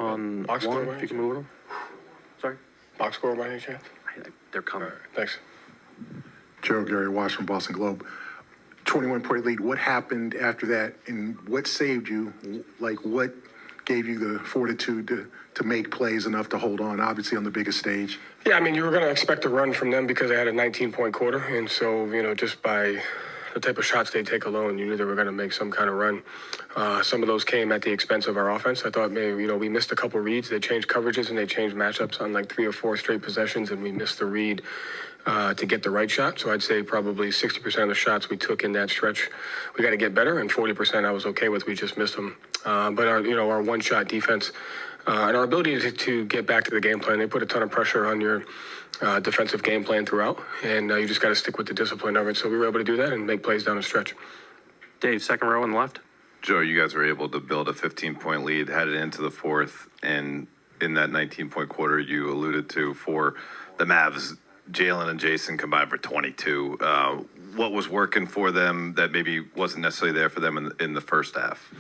on Box one, score, if you can move them. Sorry? Box score by any chance? They're coming. All right, thanks. Joe, Gary Wash from Boston Globe. 21-point lead. What happened after that, and what saved you? Like, what gave you the fortitude to make plays enough to hold on, obviously on the biggest stage? Yeah, I mean, you were going to expect a run from them because they had a 19-point quarter, and so, just by the type of shots they take alone, you knew they were going to make some kind of run. Some of those came at the expense of our offense. I thought maybe, we missed a couple reads. They changed coverages and they changed matchups on like 3 or 4 straight possessions, and we missed the read to get the right shot. So I'd say probably 60% of the shots we took in that stretch, we got to get better, and 40% I was okay with. We just missed them. But our one-shot defense and our ability to get back to the game plan, they put a ton of pressure on your defensive game plan throughout, and you just got to stick with the discipline of it. So we were able to do that and make plays down the stretch. Dave, second row on the left. Joe, you guys were able to build a 15-point lead, headed into the fourth, and in that 19-point quarter you alluded to for the Mavs, Jaylen and Jason combined for 22. What was working for them that maybe wasn't necessarily there for them in the first half?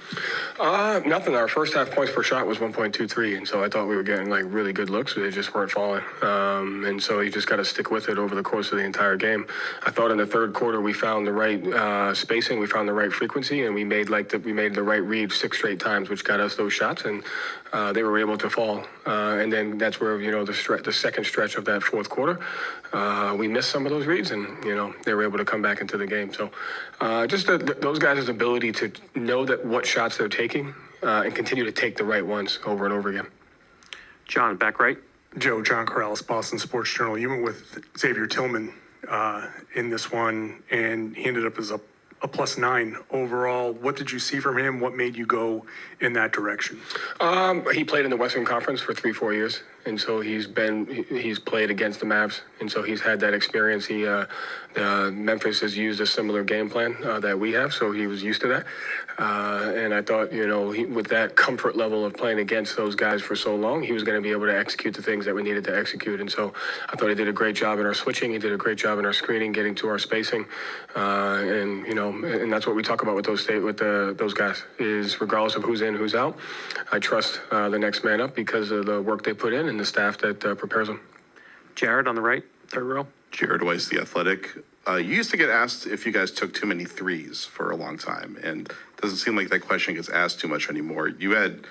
Nothing. Our first half points per shot was 1.23, and so I thought we were getting like really good looks, but they just weren't falling. And so you just got to stick with it over the course of the entire game. I thought in the third quarter we found the right spacing, we found the right frequency, and we made the right read 6 straight times, which got us those shots, and they were able to fall. And then that's where the second stretch of that fourth quarter, we missed some of those reads, and they were able to come back into the game. So just those guys' ability to know that what shots they're taking and continue to take the right ones over and over again. John, back right. Joe, John Corrales, Boston Sports Journal. You went with Xavier Tillman in this one, and he ended up as a +9 overall. What did you see from him? What made you go in that direction? He played in the Western Conference for 3-4 years, and so he's played against the Mavs, and so he's had that experience. Memphis has used a similar game plan that we have, so he was used to that. And I thought, with that comfort level of playing against those guys for so long, he was going to be able to execute the things that we needed to execute. And so I thought he did a great job in our switching. He did a great job in our screening, getting to our spacing. And that's what we talk about with those guys is regardless of who's in, who's out, I trust the next man up because of the work they put in and the staff that prepares them. Jared on the right, third row. Jared Weiss, The Athletic. You used to get asked if you guys took too many threes for a long time, and it doesn't seem like that question gets asked too much anymore. You had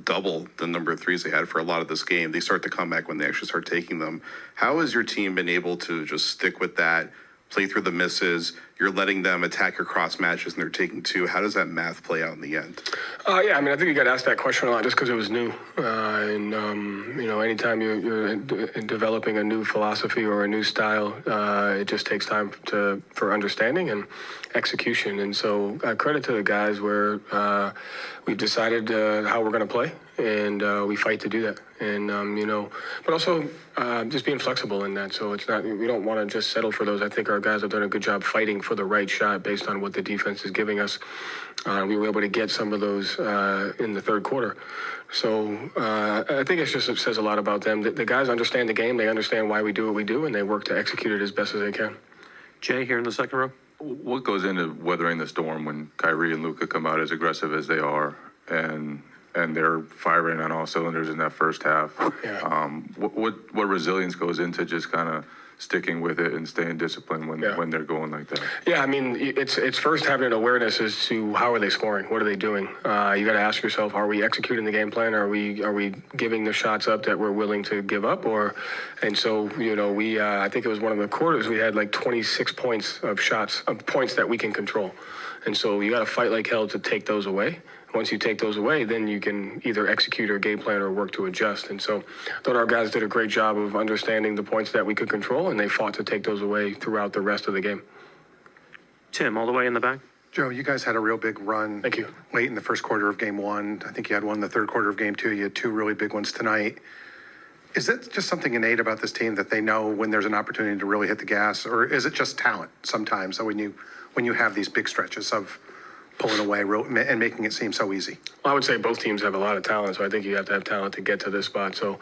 double the number of threes they had for a lot of this game. They start to come back when they actually start taking them. How has your team been able to just stick with that, play through the misses? You're letting them attack your cross matches and they're taking 2. How does that math play out in the end? I think you got asked that question a lot just because it was new. Anytime you're developing a new philosophy or a new style, it just takes time for understanding and execution. And so credit to the guys where we've decided how we're going to play, and we fight to do that. And, but also just being flexible in that. So it's not, we don't want to just settle for those. I think our guys have done a good job fighting for the right shot based on what the defense is giving us. We were able to get some of those in the third quarter. So I think it says a lot about them. The guys understand the game. They understand why we do what we do, and they work to execute it as best as they can. Jay here in the second row. What goes into weathering the storm when Kyrie and Luka come out as aggressive as they are and they're firing on all cylinders in that first half? Yeah. What resilience goes into just kind of sticking with it and staying disciplined when they're going like that? Yeah, I mean, it's first having an awareness as to how are they scoring, what are they doing. You got to ask yourself: are we executing the game plan? Are we giving the shots up that we're willing to give up? And so we I think it was one of the quarters we had like 26 points of points that we can control, and so you got to fight like hell to take those away. Once you take those away, then you can either execute or game plan or work to adjust. And so I thought our guys did a great job of understanding the points that we could control, and they fought to take those away throughout the rest of the game. Tim, all the way in the back. Joe, you guys had a real big run. Thank you. Late in the first quarter of game 1. I think you had one in the third quarter of game 2. You had 2 really big ones tonight. Is that just something innate about this team that they know when there's an opportunity to really hit the gas, or is it just talent sometimes? So when you have these big stretches of pulling away and making it seem so easy? Well, I would say both teams have a lot of talent, so I think you have to have talent to get to this spot. So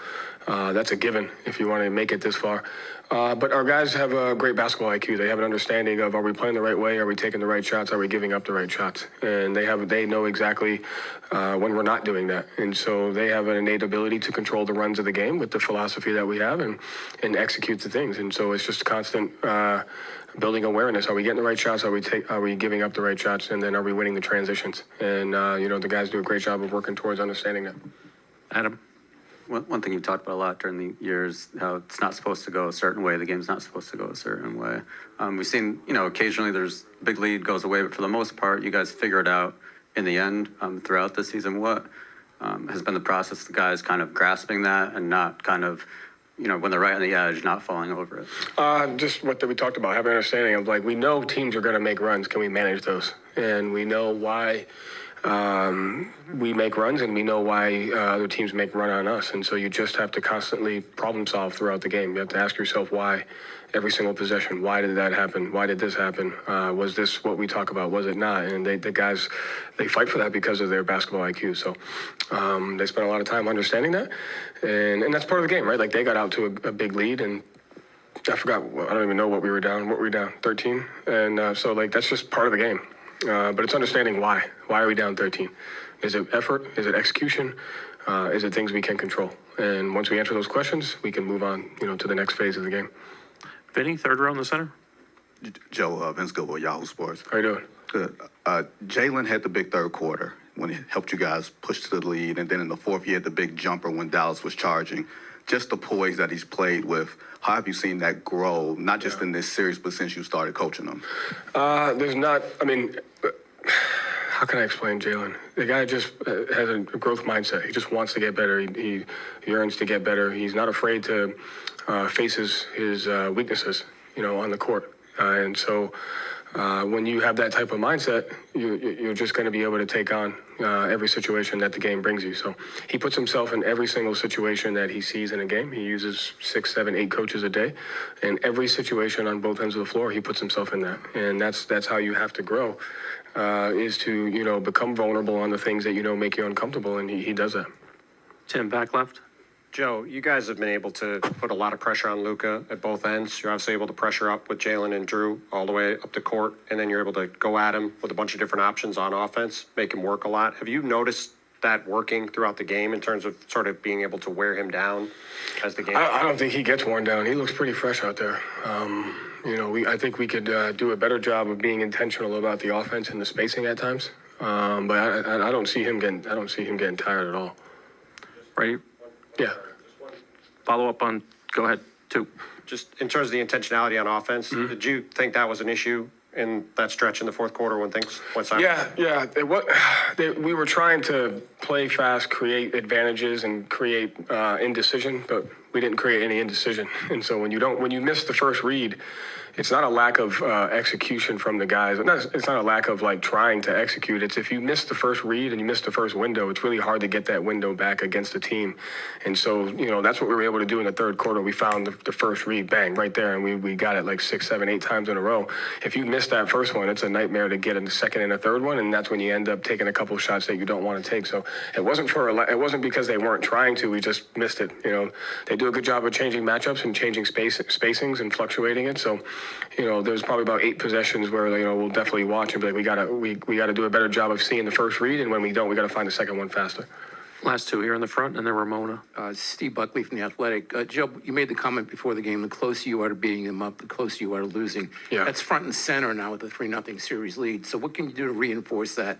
that's a given if you want to make it this far. But our guys have a great basketball IQ. They have an understanding of, are we playing the right way? Are we taking the right shots? Are we giving up the right shots? And they know exactly when we're not doing that. And so they have an innate ability to control the runs of the game with the philosophy that we have and execute the things. And so it's just constant building awareness. Are we getting the right shots? Are we giving up the right shots? And then are we winning the transitions? And, the guys do a great job of working towards understanding that. Adam? One thing you've talked about a lot during the years, how it's not supposed to go a certain way, the game's not supposed to go a certain way. We've seen, occasionally there's big lead goes away, but for the most part, you guys figure it out in the end throughout the season. What has been the process, the guys kind of grasping that and not kind of, when they're right on the edge, not falling over it? Just what we talked about, having an understanding of, we know teams are going to make runs. Can we manage those? And we know why we make runs, and we know why other teams make run on us. And so you just have to constantly problem solve throughout the game. You have to ask yourself why every single possession. Why did that happen? Why did this happen? Was this what we talk about? Was it not? And the guys, they fight for that because of their basketball IQ. So they spend a lot of time understanding that. And that's part of the game, right? They got out to a big lead, and I forgot, I don't even know what we were down. What were we down? 13? And so that's just part of the game. But it's understanding why. Why are we down 13? Is it effort? Is it execution? Is it things we can control? And once we answer those questions, we can move on, to the next phase of the game. Vinny, third row in the center? Joe, Vince Gilbo, Yahoo Sports. How you doing? Good. Jaylen had the big third quarter when he helped you guys push to the lead, and then in the fourth, he had the big jumper when Dallas was charging. Just the poise that he's played with, how have you seen that grow, not just in this series, but since you started coaching him? How can I explain Jaylen? The guy just has a growth mindset. He just wants to get better. He yearns to get better. He's not afraid to face his weaknesses, on the court. And so when you have that type of mindset, you're just going to be able to take on every situation that the game brings you. So he puts himself in every single situation that he sees in a game. He uses 6, 7, 8 coaches a day. And every situation on both ends of the floor, he puts himself in that. And that's how you have to grow, is to, become vulnerable on the things that make you uncomfortable. And he does that. Tim, back left? Joe, you guys have been able to put a lot of pressure on Luka at both ends. You're obviously able to pressure up with Jaylen and Drew all the way up the court, and then you're able to go at him with a bunch of different options on offense, make him work a lot. Have you noticed that working throughout the game in terms of sort of being able to wear him down as the game? I don't think he gets worn down. He looks pretty fresh out there. I think we could do a better job of being intentional about the offense and the spacing at times. But I don't see him getting tired at all. Right? Yeah. Follow up on, go ahead, 2. Just in terms of the intentionality on offense, did you think that was an issue in that stretch in the fourth quarter when things went silent? Yeah. We were trying to play fast, create advantages, and create indecision, but we didn't create any indecision. And so when you miss the first read, it's not a lack of execution from the guys. It's not a lack of trying to execute. It's if you miss the first read and you miss the first window, it's really hard to get that window back against the team. And so, that's what we were able to do in the third quarter. We found the first read, bang, right there, and we got it 6, 7, 8 times in a row. If you miss that first one, it's a nightmare to get in the second and a third one, and that's when you end up taking a couple of shots that you don't want to take. So it wasn't because they weren't trying to. We just missed it. They do a good job of changing matchups and changing spacings and fluctuating it. So, there's probably about 8 possessions where we'll definitely watch and be like, we gotta do a better job of seeing the first read, and when we don't, we gotta find the second one faster. Last 2 here in the front, and then Ramona. Steve Buckley from The Athletic. Joe, you made the comment before the game, the closer you are to beating them up, the closer you are to losing. Yeah. That's front and center now with the 3-0 series lead. So what can you do to reinforce that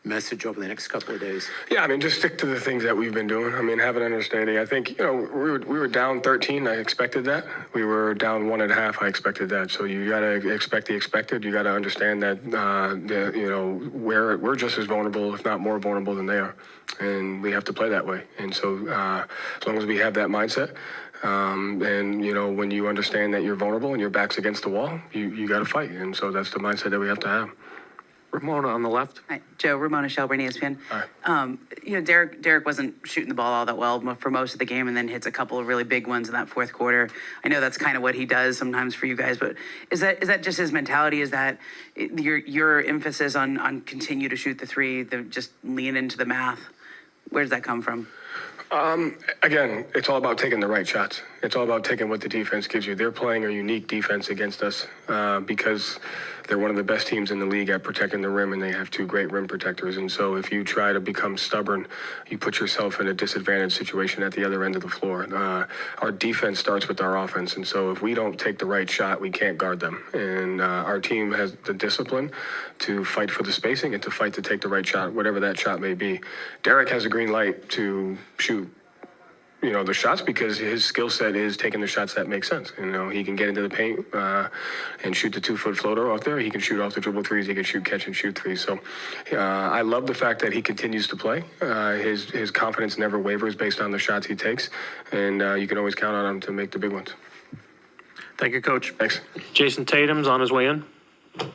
message over the next couple of days? Yeah, just stick to the things that we've been doing. Have an understanding. I think, we were down 13. I expected that. We were down 1.5. I expected that. So you got to expect the expected. You got to understand that, we're just as vulnerable, if not more vulnerable than they are. And we have to play that way. And so as long as we have that mindset, and, when you understand that you're vulnerable and your back's against the wall, you got to fight. And so that's the mindset that we have to have. Ramona on the left. Hi, Joe, Ramona Shelburne, ESPN. Hi. Derek wasn't shooting the ball all that well for most of the game and then hits a couple of really big ones in that fourth quarter. I know that's kind of what he does sometimes for you guys, but is that just his mentality? Is that your emphasis on continue to shoot the three, just lean into the math? Where does that come from? Again, it's all about taking the right shots. It's all about taking what the defense gives you. They're playing a unique defense against us because they're one of the best teams in the league at protecting the rim, and they have two great rim protectors. And so if you try to become stubborn, you put yourself in a disadvantaged situation at the other end of the floor. Our defense starts with our offense, and so if we don't take the right shot, we can't guard them. And our team has the discipline to fight for the spacing and to fight to take the right shot, whatever that shot may be. Derek has a green light to shoot the shots because his skill set is taking the shots that make sense. He can get into the paint and shoot the 2-foot floater off there. He can shoot off the dribble threes. He can shoot catch and shoot threes. So I love the fact that he continues to play. His confidence never wavers based on the shots he takes, and you can always count on him to make the big ones. Thank you, Coach. Thanks. Jason Tatum's on his way in.